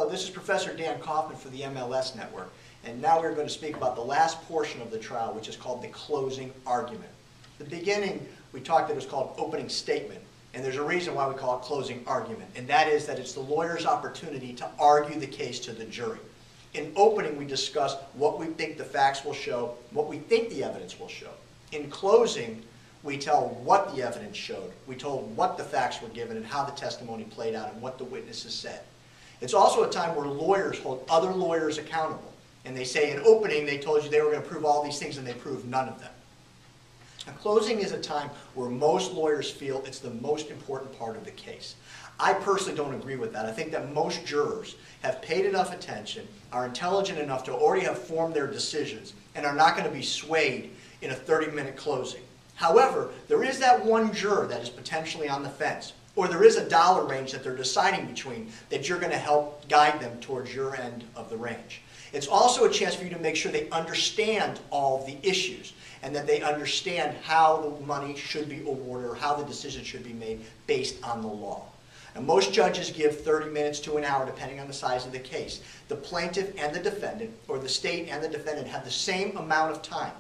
this is Professor Dan Kaufman for the MLS Network, and now we're going to speak about the last portion of the trial, which is called the closing argument. At the beginning, we talked that it was called opening statement, and there's a reason why we call it closing argument, and that is that it's the lawyer's opportunity to argue the case to the jury. In opening, we discuss what we think the facts will show, what we think the evidence will show. In closing, we tell what the evidence showed. We told what the facts were given and how the testimony played out and what the witnesses said. It's also a time where lawyers hold other lawyers accountable. And they say in opening they told you they were going to prove all these things and they proved none of them. Now, closing is a time where most lawyers feel it's the most important part of the case. I personally don't agree with that. I think that most jurors have paid enough attention, are intelligent enough to already have formed their decisions, and are not going to be swayed in a 30-minute closing. However, there is that one juror that is potentially on the fence, or there is a dollar range that they're deciding between that you're going to help guide them towards your end of the range. It's also a chance for you to make sure they understand all of the issues and that they understand how the money should be awarded or how the decision should be made based on the law. And most judges give 30 minutes to an hour depending on the size of the case. The plaintiff and the defendant, or the state and the defendant, have the same amount of time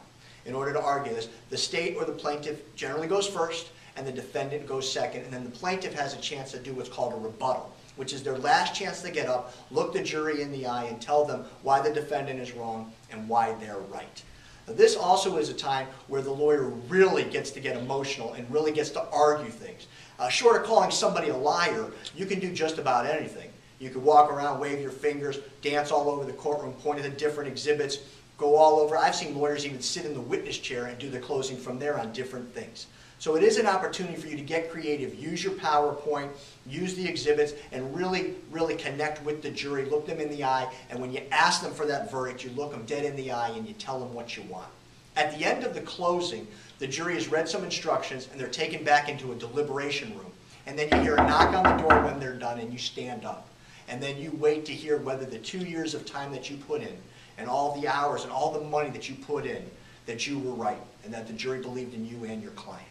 in order to argue this. The state or the plaintiff generally goes first and the defendant goes second, and then the plaintiff has a chance to do what's called a rebuttal, which is their last chance to get up, look the jury in the eye, and tell them why the defendant is wrong and why they're right. Now, this also is a time where the lawyer really gets to get emotional and really gets to argue things. Short of calling somebody a liar, you can do just about anything. You could walk around, wave your fingers, dance all over the courtroom, point at the different exhibits, go all over. I've seen lawyers even sit in the witness chair and do the closing from there on different things. So it is an opportunity for you to get creative, use your PowerPoint, use the exhibits, and really, really connect with the jury, look them in the eye, and when you ask them for that verdict, you look them dead in the eye and you tell them what you want. At the end of the closing, the jury has read some instructions and they're taken back into a deliberation room. And then you hear a knock on the door when they're done and you stand up. And then you wait to hear whether the 2 years of time that you put in and all the hours and all the money that you put in, that you were right and that the jury believed in you and your client.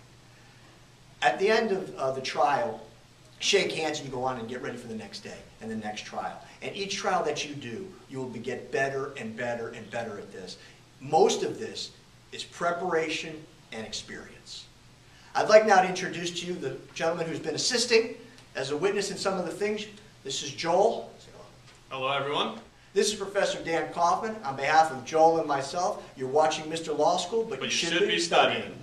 At the end of the trial, shake hands and you go on and get ready for the next day and the next trial. And each trial that you do, you will get better and better and better at this. Most of this is preparation and experience. I'd like now to introduce to you the gentleman who's been assisting as a witness in some of the things. This is Joel. Hello, everyone. This is Professor Dan Kaufman. On behalf of Joel and myself, you're watching Mr. Law School, but you should be studying.